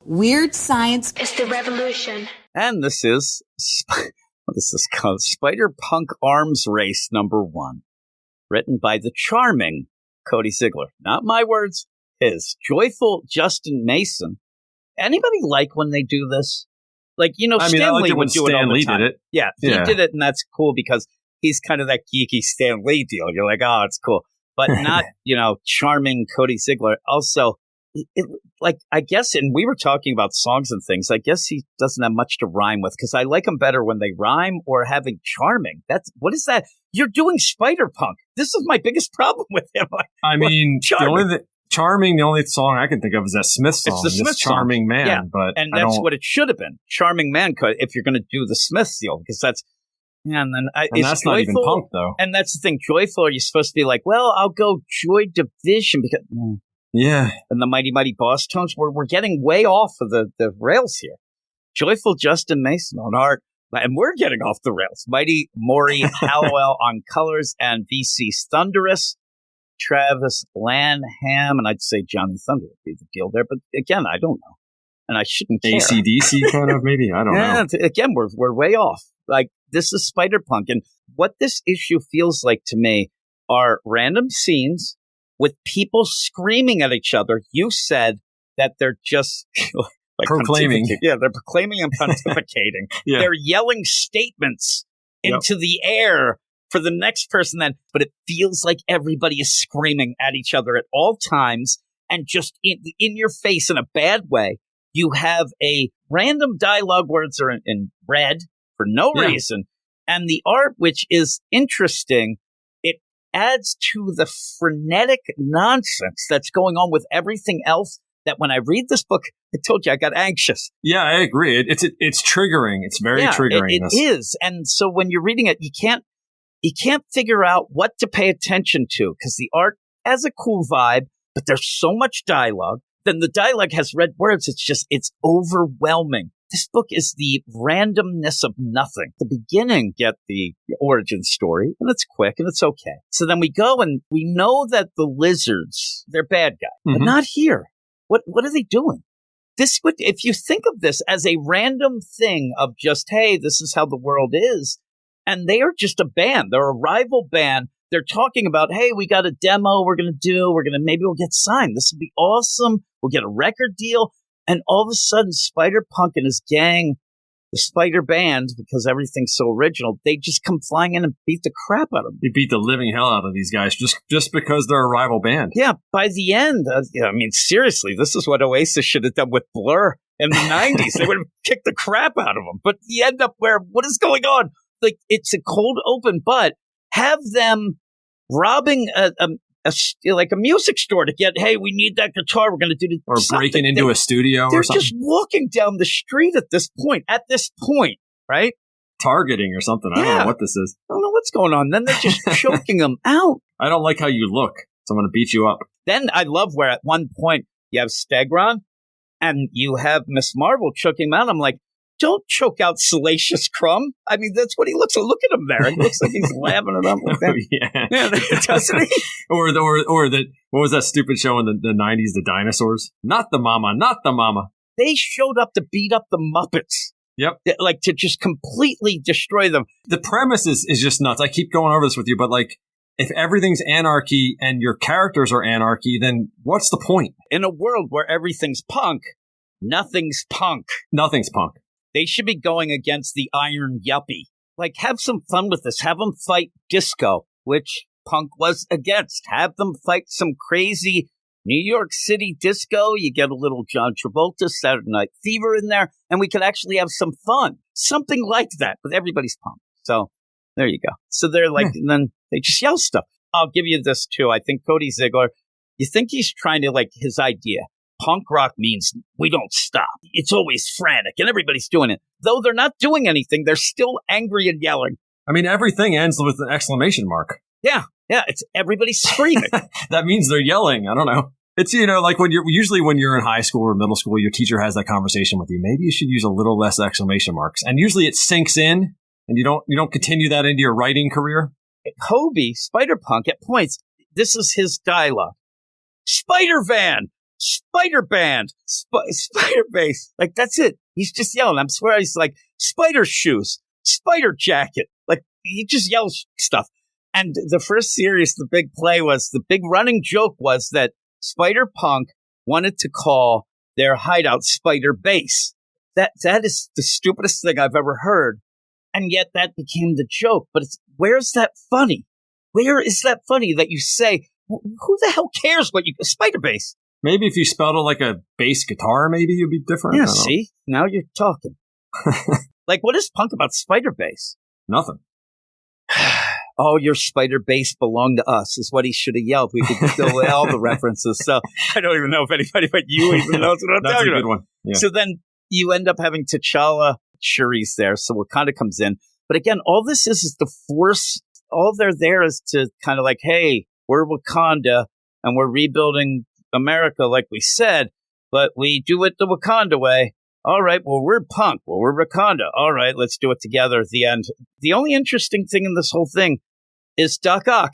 Weird science is the revolution. And this is called Spider-Punk Arms Race #1, written by the charming Cody Ziegler. Not my words, his. Joyful Justin Mason. Anybody like when they do this? Like, Stan Lee would do it all the time. Did it. Yeah, he did it, and that's cool because he's kind of that geeky Stan Lee deal. You're like, oh, it's cool. But not, charming Cody Ziegler. Also, I guess, and we were talking about songs and things, I guess he doesn't have much to rhyme with because I like him better when they rhyme or having charming. What is that? You're doing Spider-Punk. This is my biggest problem with him. The only song I can think of is that Smith song. It's the Smith Charming song. Man. Yeah. But that's what it should have been. Charming Man, if you're going to do the Smith deal, because that's, and that's not even punk, though. And that's the thing. Joyful, are you supposed to be like, well, I'll go Joy Division because... Yeah. And the Mighty Mighty Boss Tones, we're getting way off of the rails here. Joyful Justin Mason on art, and we're getting off the rails. Mighty Maury Hallowell on colors, and VC's Thunderous, Travis Lanham, and I'd say Johnny Thunder would be the deal there. But again, I don't know. And I shouldn't care. AC/DC kind of, maybe? I don't know. Again, we're way off. Like, this is Spider-Punk. And what this issue feels like to me are random scenes with people screaming at each other. You said that they're just proclaiming. Yeah, they're proclaiming and pontificating. Yeah. They're yelling statements into the air for the next person. But it feels like everybody is screaming at each other at all times and just in your face in a bad way. You have a random dialogue words are in red for no reason. And the art, which is interesting, adds to the frenetic nonsense that's going on with everything else that when I read this book, I told you I got anxious. Yeah, I agree. It's triggering. It's very triggering. It is. And so when you're reading it, you can't figure out what to pay attention to because the art has a cool vibe, but there's so much dialogue. Then the dialogue has red words. It's overwhelming. This book is the randomness of nothing. The beginning, get the origin story, and it's quick and it's okay. So then we go and we know that the lizards, they're bad guys, but not here. What are they doing? If you think of this as a random thing of just, hey, this is how the world is, and they are just a band. They're a rival band. They're talking about, hey, we got a demo maybe we'll get signed. This will be awesome. We'll get a record deal. And all of a sudden, Spider-Punk and his gang, the Spider Band, because everything's so original, they just come flying in and beat the crap out of them. You beat the living hell out of these guys just because they're a rival band. Yeah, by the end, seriously, this is what Oasis should have done with Blur in the 90s. They would have kicked the crap out of them. But you end up what is going on? Like, it's a cold open, but have them robbing a music store to get, hey, we need that guitar. We're going to do or something. Breaking into a studio or something. They're just walking down the street at this point, right? Targeting or something. I don't know what this is. I don't know what's going on. Then they're just choking them out. I don't like how you look, so I'm going to beat you up. Then I love where at one point you have Stegron and you have Miss Marvel choking him out. I'm like, don't choke out Salacious Crumb. I mean, that's what he looks like. Look at him there. It looks like he's laughing it up like that. Yeah, doesn't he? Or what was that stupid show in the 90s, the dinosaurs? Not the mama. They showed up to beat up the Muppets. Yep. Like to just completely destroy them. The premise is just nuts. I keep going over this with you, but like, if everything's anarchy and your characters are anarchy, then what's the point? In a world where everything's punk, nothing's punk. Nothing's punk. They should be going against the Iron Yuppie. Like, have some fun with this. Have them fight disco, which punk was against. Have them fight some crazy New York City disco. You get a little John Travolta, Saturday Night Fever in there, and we could actually have some fun. Something like that, but everybody's punk. So there you go. So they're like, and then they just yell stuff. I'll give you this too. I think Cody Ziegler, you think he's trying to, like, his idea. Punk rock means we don't stop. It's always frantic and everybody's doing it. Though they're not doing anything, they're still angry and yelling. I mean, everything ends with an exclamation mark. Yeah, it's everybody's screaming. That means they're yelling. I don't know. It's, like when you're in high school or middle school, your teacher has that conversation with you. Maybe you should use a little less exclamation marks. And usually it sinks in and you don't continue that into your writing career. Hobie, Spider-Punk, at points, this is his dialogue. Spider-Van! Spider Band, Spider Bass. Like, that's it. He's just yelling. I'm swear he's like, Spider Shoes, Spider Jacket. Like, he just yells stuff. And the first series, the big play was, the big running joke was that Spider Punk wanted to call their hideout Spider Base. That is the stupidest thing I've ever heard. And yet that became the joke. But where's that funny? Where is that funny that you say, who the hell cares what you, Spider Bass? Maybe if you spelled it like a bass guitar, maybe it'd be different. Yeah, see? Now you're talking. Like, what is punk about Spider Bass? Nothing. Oh, your Spider Bass belonged to us is what he should have yelled. We could fill all the references. So I don't even know if anybody but you even knows what I'm That's talking a good about. one. Yeah. So then you end up having T'Challa, Shuri's there. So Wakanda comes in. But again, all this is to force, all they're there is to kind of like, hey, we're Wakanda and we're rebuilding America like we said, but we do it the Wakanda way. All right, well, we're punk. Well, we're Wakanda. All right, let's do it together at the end. The only interesting thing in this whole thing is Doc Ock,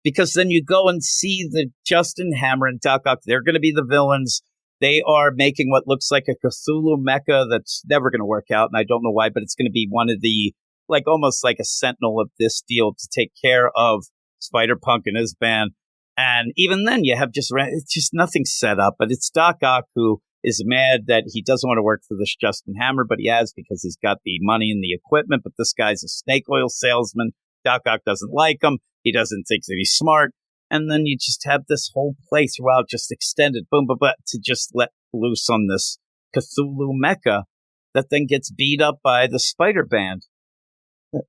because then you go and see the Justin Hammer and Doc Ock. They're going to be the villains. They are making what looks like a Cthulhu mecha that's never going to work out, and I don't know why, but it's going to be one of the, like, almost like a sentinel of this deal to take care of Spider-Punk and his band. And even then, you have it's just nothing set up. But it's Doc Ock who is mad that he doesn't want to work for this Justin Hammer, but he has because he's got the money and the equipment. But this guy's a snake oil salesman. Doc Ock doesn't like him. He doesn't think that he's smart. And then you just have this whole play throughout just extended, boom, boom, boom, to just let loose on this Cthulhu mecha that then gets beat up by the Spider Band.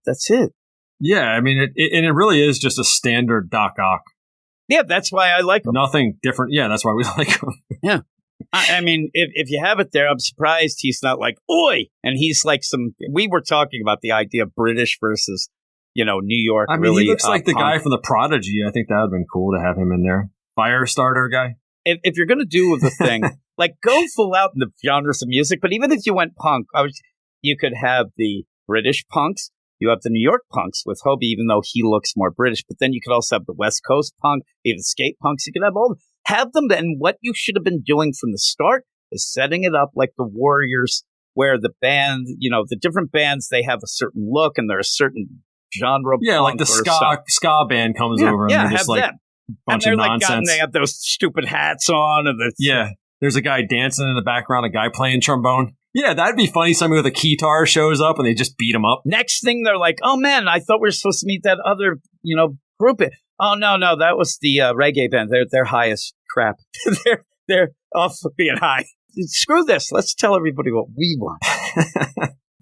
That's it. Yeah, I mean, it really is just a standard Doc Ock. Yeah, that's why I like him. Nothing different. Yeah, that's why we like him. Yeah. I mean, if you have it there, I'm surprised he's not like, oi! And he's like we were talking about the idea of British versus, New York. I mean, really, he looks like the punk. guy from The Prodigy. I think that would have been cool to have him in there. Firestarter guy. If you're going to do the thing, like, go full out in the genres of music. But even if you went punk, you could have the British punks. You have the New York punks with Hobie, even though he looks more British. But then you could also have the West Coast punk, even skate punks. You could have them. And what you should have been doing from the start is setting it up like the Warriors, where the band, the different bands, they have a certain look and they're a certain genre. Yeah, like the ska band comes over and they're just like that. bunch and of like, nonsense. And they have those stupid hats on. And there's a guy dancing in the background, a guy playing trombone. Yeah, that'd be funny. Somebody with a keytar shows up and they just beat him up. Next thing, they're like, oh, man, I thought we were supposed to meet that other, group. Oh, no, that was the reggae band. They're high as crap. they're off being high. Screw this. Let's tell everybody what we want.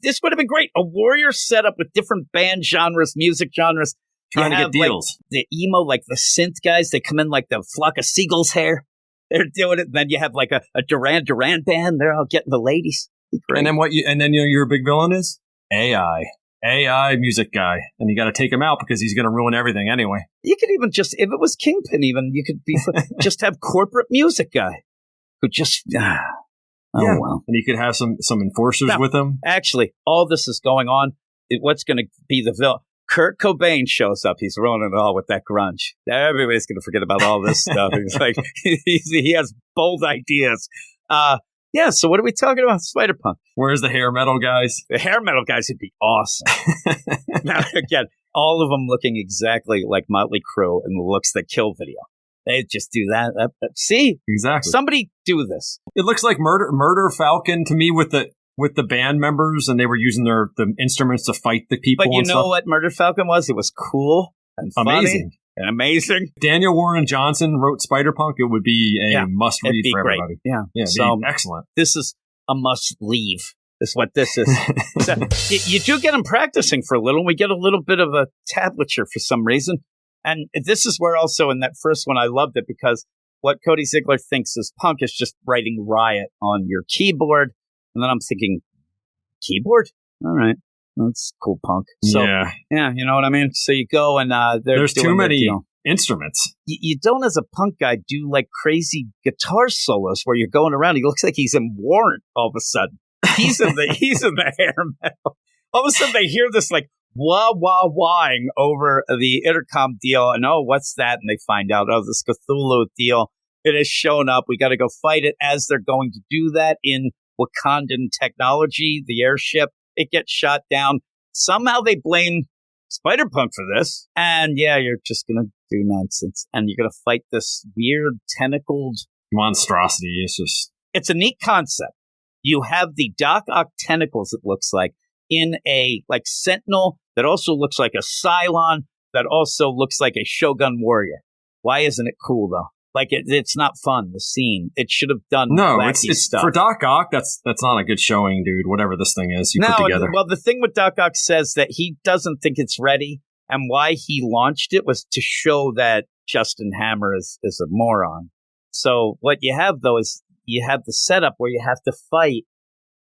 This would have been great. A Warrior setup with different band genres, music genres. Trying to get deals. Like, the emo, like the synth guys, they come in like the flock of seagulls hair. They're doing it. And then you have like a Duran Duran band. They're all getting the ladies. And then your big villain is AI music guy, and you got to take him out because he's going to ruin everything anyway. You could even if it was Kingpin, even you could be just have corporate music guy who just well, and you could have some enforcers with him. Actually, all this is going on. What's going to be the villain? Kurt Cobain shows up. He's ruining it all with that grunge. Everybody's going to forget about all this stuff. He's like he has bold ideas. Yeah, so what are we talking about? Spider-Punk. Where's the hair metal guys? The hair metal guys would be awesome. Now, again, all of them looking exactly like Motley Crue in the Looks That Kill video. They just do that. See? Exactly. Somebody do this. It looks like Murder Falcon to me with the band members, and they were using the instruments to fight the people. But you know what Murder Falcon was? It was cool and funny. And amazing. Daniel Warren Johnson wrote Spider-Punk. It would be a must-read for everybody. Yeah. So excellent. This is a must-leave. Is what this is. So, you do get them practicing for a little. We get a little bit of a tablature for some reason. And this is where also in that first one, I loved it because what Cody Ziegler thinks is punk is just writing riot on your keyboard. And then I'm thinking, keyboard? All right. That's cool punk. So, yeah, you know what I mean? So you go and there's too many instruments. You don't, as a punk guy, do like crazy guitar solos where you're going around. He looks like he's in Warrant all of a sudden. He's in the hair metal. All of a sudden they hear this like wah wah wahing over the intercom deal, and what's that? And they find out, this Cthulhu deal. It has shown up. We got to go fight it as they're going to do that in Wakandan technology, the airship. It gets shot down. Somehow they blame Spider-Punk for this. And yeah, you're just going to do nonsense. And you're going to fight this weird tentacled monstrosity. It's a neat concept. You have the Doc Ock tentacles, it looks like, in a like Sentinel that also looks like a Cylon that also looks like a Shogun warrior. Why isn't it cool, though? Like, it's not fun, the scene. It should have done wacky stuff. For Doc Ock, that's not a good showing, dude, whatever this thing is you put together. Well, the thing with Doc Ock says that he doesn't think it's ready, and why he launched it was to show that Justin Hammer is a moron. So what you have, though, is you have the setup where you have to fight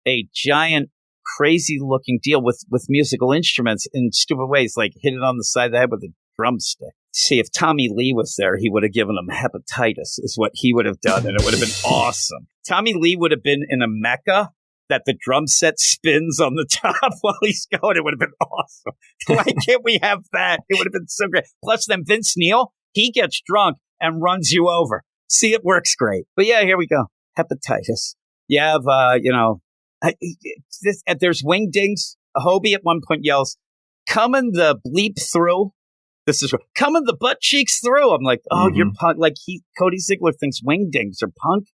a giant, crazy-looking deal with musical instruments in stupid ways, like hit it on the side of the head with a drumstick. See, if Tommy Lee was there, he would have given him hepatitis, is what he would have done, and it would have been awesome. Tommy Lee would have been in a mecha that the drum set spins on the top while he's going. It would have been awesome. Why can't we have that? It would have been so great. Plus, then Vince Neil, he gets drunk and runs you over. See, it works great. But yeah, here we go. Hepatitis. You have, there's wingdings. Hobie at one point yells, "Coming the bleep through." This is coming the butt cheeks through. I'm like, oh, you're punk. Like Cody Ziegler thinks wingdings are punk.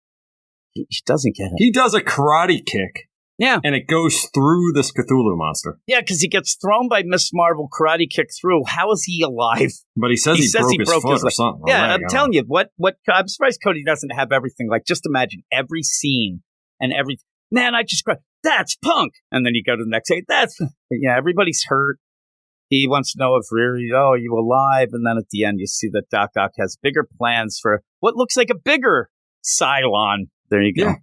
He doesn't get it. He does a karate kick. Yeah. And it goes through this Cthulhu monster. Yeah, because he gets thrown by Miss Marvel, karate kick through. How is he alive? But he says he broke his foot or something. Yeah, I'm telling you, what I'm surprised Cody doesn't have everything. Like, just imagine every scene and every, man, I just cried, that's punk. And then you go to the next day, everybody's hurt. He wants to know if really, are you alive? And then at the end, you see that Doc Ock has bigger plans for what looks like a bigger Cylon. There you go.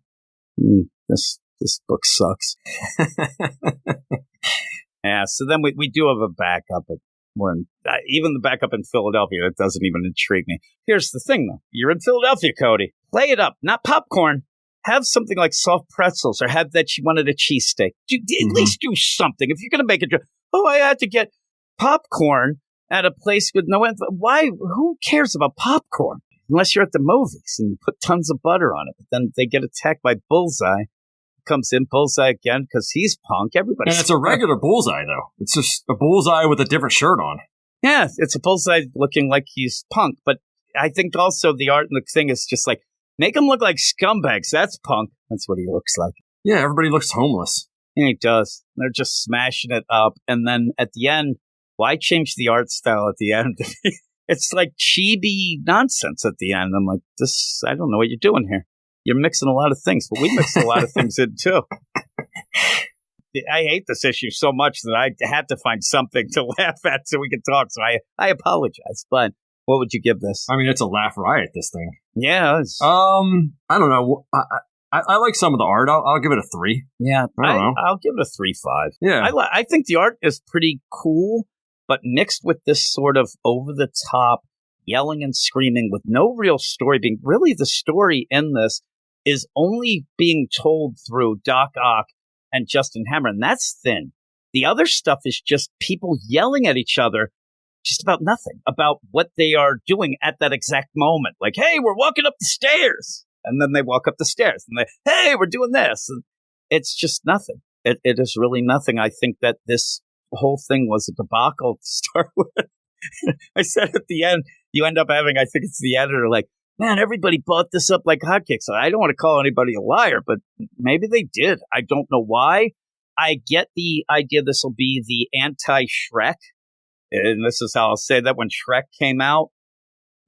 Yeah. This book sucks. Yeah, so then we do have a backup. But even the backup in Philadelphia, that doesn't even intrigue me. Here's the thing, though. You're in Philadelphia, Cody. Play it up. Not popcorn. Have something like soft pretzels, or have that she wanted a cheesesteak. At least do something. If you're going to make it, I had to get popcorn at a place with no end. Why? Who cares about popcorn? Unless you're at the movies and you put tons of butter on it. But then they get attacked by Bullseye. Comes in Bullseye again because he's punk. Everybody. And it's a regular Bullseye, though. It's just a Bullseye with a different shirt on. Yeah, it's a Bullseye looking like he's punk. But I think also the art and the thing is just like, make him look like scumbags. That's punk. That's what he looks like. Yeah, everybody looks homeless. Yeah, he does. They're just smashing it up. And then at the end, why change the art style at the end? It's like chibi nonsense at the end. I'm like, I don't know what you're doing here. You're mixing a lot of things, but we mixed a lot of things in too. I hate this issue so much that I had to find something to laugh at so we could talk. So I apologize. But what would you give this? I mean, it's a laugh riot, this thing. Yeah. I don't know. I like some of the art. I'll give it a 3. Yeah. I don't know. I'll give it a 3.5. Yeah. I think the art is pretty cool. But mixed with this sort of over-the-top yelling and screaming with no real story being... Really, the story in this is only being told through Doc Ock and Justin Hammer, and that's thin. The other stuff is just people yelling at each other just about nothing, about what they are doing at that exact moment. Like, hey, we're walking up the stairs! And then they walk up the stairs, and hey, we're doing this! And it's just nothing. It is really nothing. I think that this whole thing was a debacle to start with. I said at the end, you end up having, I think it's the editor, like, man, everybody bought this up like hotcakes. So I don't want to call anybody a liar, but maybe they did. I don't know why. I get the idea this will be the anti-Shrek. And this is how I'll say that when Shrek came out,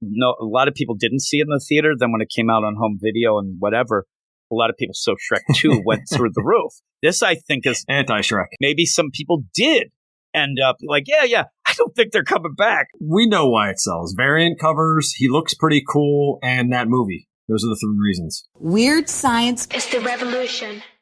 no, a lot of people didn't see it in the theater. Then when it came out on home video and whatever, a lot of people saw Shrek 2 went through the roof. This, I think, is anti-Shrek. Maybe some people did end up like, yeah, I don't think they're coming back. We know why it sells. Variant covers, he looks pretty cool, and that movie. Those are the 3 reasons. Weird science is the revolution.